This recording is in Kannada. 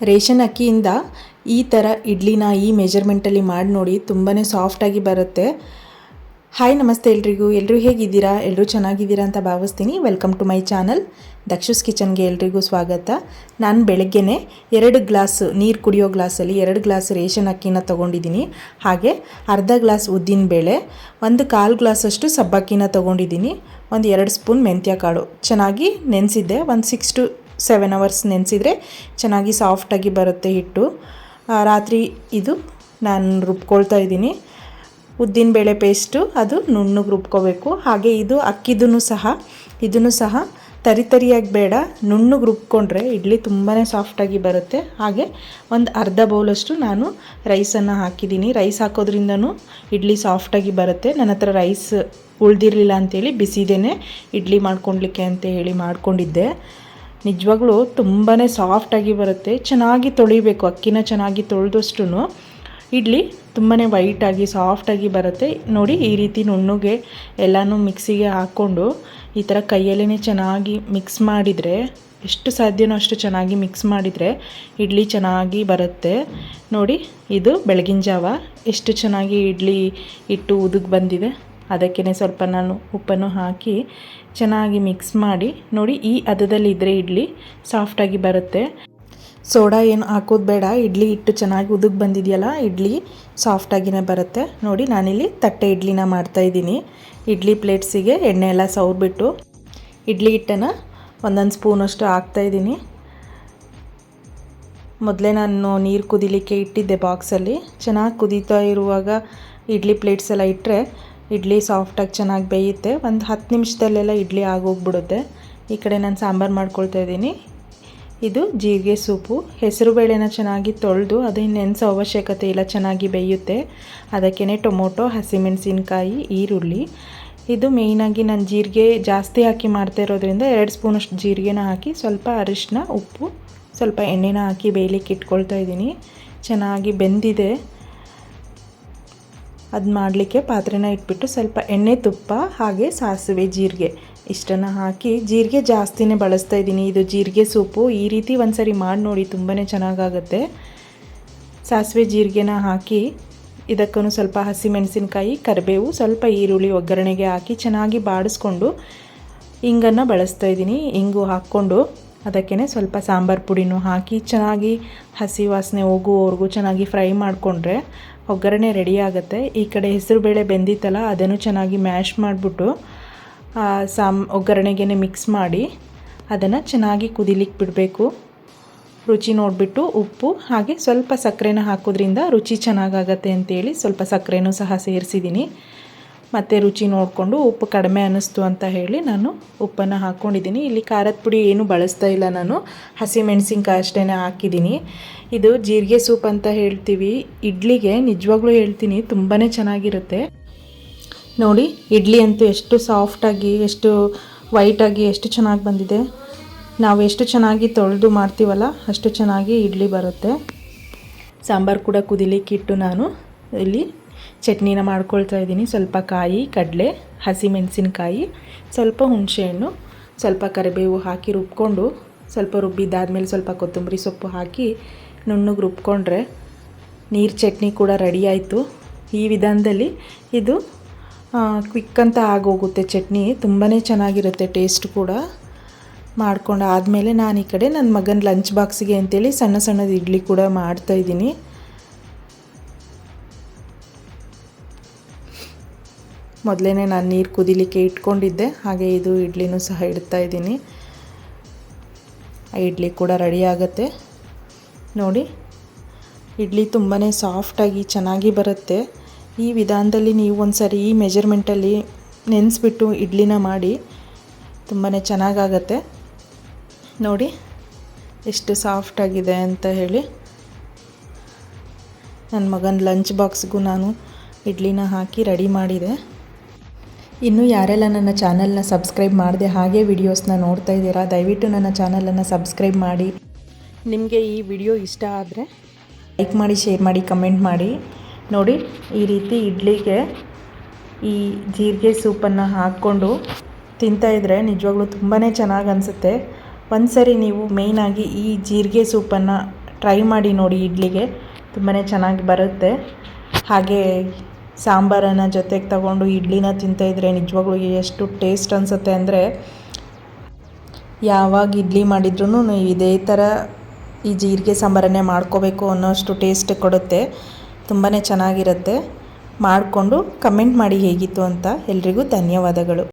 ರೇಷನ್ ಅಕ್ಕಿಯಿಂದ ಈ ಥರ ಇಡ್ಲಿನ ಈ ಮೆಜರ್ಮೆಂಟಲ್ಲಿ ಮಾಡಿ ನೋಡಿ, ತುಂಬಾ ಸಾಫ್ಟಾಗಿ ಬರುತ್ತೆ. ಹಾಯ್ ನಮಸ್ತೆ ಎಲ್ಲರೂ ಹೇಗಿದ್ದೀರಾ? ಎಲ್ಲರೂ ಚೆನ್ನಾಗಿದ್ದೀರಾ ಅಂತ ಭಾವಿಸ್ತೀನಿ. ವೆಲ್ಕಮ್ ಟು ಮೈ ಚಾನಲ್ ದಕ್ಷುಸ್ ಕಿಚನ್ಗೆ ಎಲ್ರಿಗೂ ಸ್ವಾಗತ. ನಾನು ಬೆಳಗ್ಗೆನೇ 2 ಗ್ಲಾಸ್ ನೀರು ಕುಡಿಯೋ ಗ್ಲಾಸಲ್ಲಿ 2 ಗ್ಲಾಸ್ ರೇಷನ್ ಅಕ್ಕಿನ ತೊಗೊಂಡಿದ್ದೀನಿ. ಹಾಗೆ ಅರ್ಧ ಗ್ಲಾಸ್ ಉದ್ದಿನ ಬೇಳೆ, 1/4 ಗ್ಲಾಸಷ್ಟು ಸಬ್ಬಕ್ಕಿನ ತೊಗೊಂಡಿದ್ದೀನಿ. 2 ಸ್ಪೂನ್ ಮೆಂತ್ಯ ಕಾಳು ಚೆನ್ನಾಗಿ ನೆನೆಸಿದ್ದೆ. 6 to 7 hours ನೆನೆಸಿದರೆ ಚೆನ್ನಾಗಿ ಸಾಫ್ಟಾಗಿ ಬರುತ್ತೆ ಹಿಟ್ಟು. ರಾತ್ರಿ ಇದು ನಾನು ರುಬ್ಕೊಳ್ತಾ ಇದ್ದೀನಿ. ಉದ್ದಿನಬೇಳೆ ಪೇಸ್ಟು ಅದು ನುಣ್ಣಗೆ ರುಬ್ಕೋಬೇಕು. ಹಾಗೆ ಇದು ಅಕ್ಕಿದೂ ಸಹ ತರಿಯಾಗಿ ಬೇಡ, ನುಣ್ಣಗೆ ರುಬ್ಕೊಂಡ್ರೆ ಇಡ್ಲಿ ತುಂಬಾ ಸಾಫ್ಟಾಗಿ ಬರುತ್ತೆ. ಹಾಗೆ ಒಂದು ಅರ್ಧ ಬೌಲಷ್ಟು ನಾನು ರೈಸನ್ನು ಹಾಕಿದ್ದೀನಿ. ರೈಸ್ ಹಾಕೋದ್ರಿಂದನೂ ಇಡ್ಲಿ ಸಾಫ್ಟಾಗಿ ಬರುತ್ತೆ. ನನ್ನ ಹತ್ರ ರೈಸ್ ಉಳಿದಿರಲಿಲ್ಲ ಅಂಥೇಳಿ ಬಿಸಿದೇನೆ ಇಡ್ಲಿ ಮಾಡ್ಕೊಳ್ಲಿಕ್ಕೆ ಅಂತ ಹೇಳಿ ಮಾಡ್ಕೊಂಡಿದ್ದೆ. ನಿಜವಾಗ್ಲೂ ತುಂಬಾ ಸಾಫ್ಟಾಗಿ ಬರುತ್ತೆ. ಚೆನ್ನಾಗಿ ತೊಳಿಬೇಕು, ಅಕ್ಕಿನ ಚೆನ್ನಾಗಿ ತೊಳೆದಷ್ಟು ಇಡ್ಲಿ ತುಂಬಾ ವೈಟಾಗಿ ಸಾಫ್ಟಾಗಿ ಬರುತ್ತೆ. ನೋಡಿ, ಈ ರೀತಿ ನುಣ್ಣಗೆ ಎಲ್ಲನೂ ಮಿಕ್ಸಿಗೆ ಹಾಕ್ಕೊಂಡು ಈ ಥರ ಕೈಯಲ್ಲೇ ಚೆನ್ನಾಗಿ ಮಿಕ್ಸ್ ಮಾಡಿದರೆ, ಎಷ್ಟು ಸಾಧ್ಯನೋ ಅಷ್ಟು ಚೆನ್ನಾಗಿ ಮಿಕ್ಸ್ ಮಾಡಿದರೆ ಇಡ್ಲಿ ಚೆನ್ನಾಗಿ ಬರುತ್ತೆ. ನೋಡಿ, ಇದು ಬೆಳಗಿನ ಜಾವ ಎಷ್ಟು ಚೆನ್ನಾಗಿ ಇಡ್ಲಿ ಇಟ್ಟು ಉದುಗ್ ಬಂದಿದೆ. ಅದಕ್ಕೇ ಸ್ವಲ್ಪ ನಾನು ಉಪ್ಪನ್ನು ಹಾಕಿ ಚೆನ್ನಾಗಿ ಮಿಕ್ಸ್ ಮಾಡಿ, ನೋಡಿ ಈ ಹದದಲ್ಲಿ ಇದ್ದರೆ ಇಡ್ಲಿ ಸಾಫ್ಟಾಗಿ ಬರುತ್ತೆ. ಸೋಡಾ ಏನು ಹಾಕೋದು ಬೇಡ. ಇಡ್ಲಿ ಹಿಟ್ಟು ಚೆನ್ನಾಗಿ ಉದುಗ್ ಬಂದಿದೆಯಲ್ಲ, ಇಡ್ಲಿ ಸಾಫ್ಟಾಗಿಯೇ ಬರುತ್ತೆ. ನೋಡಿ, ನಾನಿಲ್ಲಿ ತಟ್ಟೆ ಇಡ್ಲಿನ ಮಾಡ್ತಾಯಿದ್ದೀನಿ. ಇಡ್ಲಿ ಪ್ಲೇಟ್ಸಿಗೆ ಎಣ್ಣೆ ಎಲ್ಲ ಸವರ್ಬಿಟ್ಟು ಇಡ್ಲಿ ಹಿಟ್ಟನ್ನು 1 ಸ್ಪೂನಷ್ಟು ಹಾಕ್ತಾಯಿದ್ದೀನಿ. ಮೊದಲೇ ನಾನು ನೀರು ಕುದಿಲಿಕ್ಕೆ ಇಟ್ಟಿದ್ದೆ ಬಾಕ್ಸಲ್ಲಿ. ಚೆನ್ನಾಗಿ ಕುದೀತಾ ಇರುವಾಗ ಇಡ್ಲಿ ಪ್ಲೇಟ್ಸ್ ಎಲ್ಲ ಇಟ್ಟರೆ ಇಡ್ಲಿ ಸಾಫ್ಟಾಗಿ ಚೆನ್ನಾಗಿ ಬೇಯುತ್ತೆ. 10 ನಿಮಿಷದಲ್ಲೆಲ್ಲ ಇಡ್ಲಿ ಆಗೋಗ್ಬಿಡುತ್ತೆ. ಈ ಕಡೆ ನಾನು ಸಾಂಬಾರು ಮಾಡ್ಕೊಳ್ತಾ ಇದ್ದೀನಿ. ಇದು ಜೀರಿಗೆ ಸೂಪು. ಹೆಸರುಬೇಳೆನ ಚೆನ್ನಾಗಿ ತೊಳೆದು ಅದನ್ನು ನೆನೆಸೋ ಅವಶ್ಯಕತೆ ಇಲ್ಲ, ಚೆನ್ನಾಗಿ ಬೇಯುತ್ತೆ. ಅದಕ್ಕೇ ಟೊಮೊಟೊ, ಹಸಿಮೆಣಸಿನ್ಕಾಯಿ, ಈರುಳ್ಳಿ. ಇದು ಮೇಯ್ನಾಗಿ ನಾನು ಜೀರಿಗೆ ಜಾಸ್ತಿ ಹಾಕಿ ಮಾಡ್ತಾ ಇರೋದ್ರಿಂದ 2 ಸ್ಪೂನಷ್ಟು ಜೀರಿಗೆನ ಹಾಕಿ ಸ್ವಲ್ಪ ಅರಿಶಿನ, ಉಪ್ಪು, ಸ್ವಲ್ಪ ಎಣ್ಣೆನ ಹಾಕಿ ಬೇಯಲಿಕ್ಕೆ ಇಟ್ಕೊಳ್ತಾ ಇದ್ದೀನಿ. ಚೆನ್ನಾಗಿ ಬೆಂದಿದೆ. ಅದು ಮಾಡಲಿಕ್ಕೆ ಪಾತ್ರೆನ ಇಟ್ಬಿಟ್ಟು ಸ್ವಲ್ಪ ಎಣ್ಣೆ, ತುಪ್ಪ, ಹಾಗೆ ಸಾಸಿವೆ, ಜೀರಿಗೆ ಇಷ್ಟನ್ನು ಹಾಕಿ, ಜೀರಿಗೆ ಜಾಸ್ತಿನೇ ಬಳಸ್ತಾ ಇದ್ದೀನಿ. ಇದು ಜೀರಿಗೆ ಸೂಪು. ಈ ರೀತಿ ಒಂದ್ಸರಿ ಮಾಡಿ ನೋಡಿ, ತುಂಬಾ ಚೆನ್ನಾಗಾಗುತ್ತೆ. ಸಾಸಿವೆ ಜೀರಿಗೆನ ಹಾಕಿ ಇದಕ್ಕೂ ಸ್ವಲ್ಪ ಹಸಿಮೆಣಸಿನ್ಕಾಯಿ, ಕರಿಬೇವು, ಸ್ವಲ್ಪ ಈರುಳ್ಳಿ ಒಗ್ಗರಣೆಗೆ ಹಾಕಿ ಚೆನ್ನಾಗಿ ಬಾಡಿಸ್ಕೊಂಡು ಇಂಗನ್ನು ಬಳಸ್ತಾ ಇದ್ದೀನಿ. ಇಂಗು ಹಾಕ್ಕೊಂಡು ಅದಕ್ಕೇ ಸ್ವಲ್ಪ ಸಾಂಬಾರು ಪುಡಿನೂ ಹಾಕಿ ಚೆನ್ನಾಗಿ ಹಸಿ ವಾಸನೆ ಹೋಗುವವರೆಗೂ ಚೆನ್ನಾಗಿ ಫ್ರೈ ಮಾಡಿಕೊಂಡ್ರೆ ಒಗ್ಗರಣೆ ರೆಡಿ ಆಗುತ್ತೆ. ಈ ಕಡೆ ಹೆಸರುಬೇಳೆ ಬೆಂದಿತ್ತಲ್ಲ, ಅದನ್ನು ಚೆನ್ನಾಗಿ ಮ್ಯಾಶ್ ಮಾಡಿಬಿಟ್ಟು ಒಗ್ಗರಣೆಗೆ ಮಿಕ್ಸ್ ಮಾಡಿ ಅದನ್ನು ಚೆನ್ನಾಗಿ ಕುದಿಲಿಕ್ಕೆ ಬಿಡಬೇಕು. ರುಚಿ ನೋಡಿಬಿಟ್ಟು ಉಪ್ಪು ಹಾಗೆ ಸ್ವಲ್ಪ ಸಕ್ಕರೆನ ಹಾಕೋದ್ರಿಂದ ರುಚಿ ಚೆನ್ನಾಗಾಗತ್ತೆ ಅಂತೇಳಿ ಸ್ವಲ್ಪ ಸಕ್ಕರೆನೂ ಸಹ ಸೇರಿಸಿದ್ದೀನಿ. ಮತ್ತು ರುಚಿ ನೋಡಿಕೊಂಡು ಉಪ್ಪು ಕಡಿಮೆ ಅನ್ನಿಸ್ತು ಅಂತ ಹೇಳಿ ನಾನು ಉಪ್ಪನ್ನು ಹಾಕ್ಕೊಂಡಿದ್ದೀನಿ. ಇಲ್ಲಿ ಖಾರದ ಪುಡಿ ಏನು ಬಳಸ್ತಾ ಇಲ್ಲ, ನಾನು ಹಸಿಮೆಣಸಿನ್ಕಾಯಿ ಅಷ್ಟೇ ಹಾಕಿದ್ದೀನಿ. ಇದು ಜೀರಿಗೆ ಸೂಪ್ ಅಂತ ಹೇಳ್ತೀವಿ. ಇಡ್ಲಿಗೆ ನಿಜವಾಗ್ಲೂ ಹೇಳ್ತೀನಿ, ತುಂಬಾ ಚೆನ್ನಾಗಿರುತ್ತೆ. ನೋಡಿ, ಇಡ್ಲಿ ಅಂತೂ ಎಷ್ಟು ಸಾಫ್ಟಾಗಿ, ಎಷ್ಟು ವೈಟಾಗಿ, ಎಷ್ಟು ಚೆನ್ನಾಗಿ ಬಂದಿದೆ. ನಾವು ಎಷ್ಟು ಚೆನ್ನಾಗಿ ತೊಳೆದು ಮಾಡ್ತೀವಲ್ಲ ಅಷ್ಟು ಚೆನ್ನಾಗಿ ಇಡ್ಲಿ ಬರುತ್ತೆ. ಸಾಂಬಾರು ಕೂಡ ಕುದಿಲಿಕ್ಕೆ ಇಟ್ಟು ನಾನು ಇಲ್ಲಿ ಚಟ್ನಿನ ಮಾಡ್ಕೊಳ್ತಾ ಇದ್ದೀನಿ. ಸ್ವಲ್ಪ ಕಾಯಿ, ಕಡಲೆ, ಹಸಿಮೆಣಸಿನ್ಕಾಯಿ, ಸ್ವಲ್ಪ ಹುಣಸೆಹಣ್ಣು, ಸ್ವಲ್ಪ ಕರಿಬೇವು ಹಾಕಿ ರುಬ್ಕೊಂಡು, ಸ್ವಲ್ಪ ರುಬ್ಬಿದ್ದಾದಮೇಲೆ ಸ್ವಲ್ಪ ಕೊತ್ತಂಬರಿ ಸೊಪ್ಪು ಹಾಕಿ ನುಣ್ಣಗೆ ರುಬ್ಕೊಂಡ್ರೆ ನೀರು ಚಟ್ನಿ ಕೂಡ ರೆಡಿ ಆಯಿತು. ಈ ವಿಧಾನದಲ್ಲಿ ಇದು ಕ್ವಿಕ್ ಅಂತ ಆಗೋಗುತ್ತೆ ಚಟ್ನಿ. ತುಂಬಾ ಚೆನ್ನಾಗಿರುತ್ತೆ, ಟೇಸ್ಟ್ ಕೂಡ. ಮಾಡ್ಕೊಂಡು ಆದಮೇಲೆ ನಾನು ಈ ಕಡೆ ನನ್ನ ಮಗನ ಲಂಚ್ ಬಾಕ್ಸಿಗೆ ಅಂತೇಳಿ ಸಣ್ಣದು ಇಡ್ಲಿ ಕೂಡ ಮಾಡ್ತಾಯಿದ್ದೀನಿ. ಮೊದಲೇ ನಾನು ನೀರು ಕುದಿಲಿಕ್ಕೆ ಇಟ್ಕೊಂಡಿದ್ದೆ. ಹಾಗೆ ಇದು ಇಡ್ಲಿನೂ ಸಹ ಇಡ್ತಾಯಿದ್ದೀನಿ. ಇಡ್ಲಿ ಕೂಡ ರೆಡಿ ಆಗುತ್ತೆ. ನೋಡಿ, ಇಡ್ಲಿ ತುಂಬಾ ಸಾಫ್ಟಾಗಿ ಚೆನ್ನಾಗಿ ಬರುತ್ತೆ. ಈ ವಿಧಾನದಲ್ಲಿ ನೀವು ಒಂದ್ಸರಿ ಈ ಮೆಜರ್ಮೆಂಟಲ್ಲಿ ನೆನೆಸ್ಬಿಟ್ಟು ಇಡ್ಲಿನ ಮಾಡಿ, ತುಂಬಾ ಚೆನ್ನಾಗಾಗತ್ತೆ. ನೋಡಿ ಎಷ್ಟು ಸಾಫ್ಟಾಗಿದೆ ಅಂತ ಹೇಳಿ. ನನ್ನ ಮಗನ ಲಂಚ್ ಬಾಕ್ಸ್ಗೂ ನಾನು ಇಡ್ಲಿನ ಹಾಕಿ ರೆಡಿ ಮಾಡಿದೆ. ಇನ್ನು ಯಾರೆಲ್ಲ ನನ್ನ ಚಾನಲ್ನ ಸಬ್ಸ್ಕ್ರೈಬ್ ಮಾಡಿದೆ ಹಾಗೆ ವಿಡಿಯೋಸ್ನ ನೋಡ್ತಾ ಇದ್ದೀರಾ, ದಯವಿಟ್ಟು ನನ್ನ ಚಾನಲನ್ನು ಸಬ್ಸ್ಕ್ರೈಬ್ ಮಾಡಿ. ನಿಮಗೆ ಈ ವಿಡಿಯೋ ಇಷ್ಟ ಆದರೆ ಲೈಕ್ ಮಾಡಿ, ಶೇರ್ ಮಾಡಿ, ಕಮೆಂಟ್ ಮಾಡಿ. ನೋಡಿ, ಈ ರೀತಿ ಇಡ್ಲಿಗೆ ಈ ಜೀರಿಗೆ ಸೂಪನ್ನು ಹಾಕ್ಕೊಂಡು ತಿಂತಾಯಿದ್ರೆ ನಿಜವಾಗ್ಲೂ ತುಂಬಾ ಚೆನ್ನಾಗಿ ಅನಿಸುತ್ತೆ. ಒಂದು ಸರಿ ನೀವು ಮೇಯ್ನಾಗಿ ಈ ಜೀರಿಗೆ ಸೂಪನ್ನು ಟ್ರೈ ಮಾಡಿ ನೋಡಿ, ಇಡ್ಲಿಗೆ ತುಂಬಾ ಚೆನ್ನಾಗಿ ಬರುತ್ತೆ. ಹಾಗೆ ಸಾಂಬಾರನ್ನು ಜೊತೆಗೆ ತಗೊಂಡು ಇಡ್ಲಿನ ತಿಂತಾಯಿದ್ರೆ ನಿಜವಾಗ್ಲೂ ಎಷ್ಟು ಟೇಸ್ಟ್ ಅನಿಸುತ್ತೆ ಅಂದರೆ, ಯಾವಾಗ ಇಡ್ಲಿ ಮಾಡಿದ್ರೂ ನೀವು ಇದೇ ಥರ ಈ ಜೀರಿಗೆ ಸಾಂಬಾರನ್ನೇ ಮಾಡ್ಕೋಬೇಕು ಅನ್ನೋಷ್ಟು ಟೇಸ್ಟ್ ಕೊಡುತ್ತೆ. ತುಂಬಾ ಚೆನ್ನಾಗಿರುತ್ತೆ. ಮಾಡಿಕೊಂಡು ಕಮೆಂಟ್ ಮಾಡಿ ಹೇಗಿತ್ತು ಅಂತ. ಎಲ್ರಿಗೂ ಧನ್ಯವಾದಗಳು.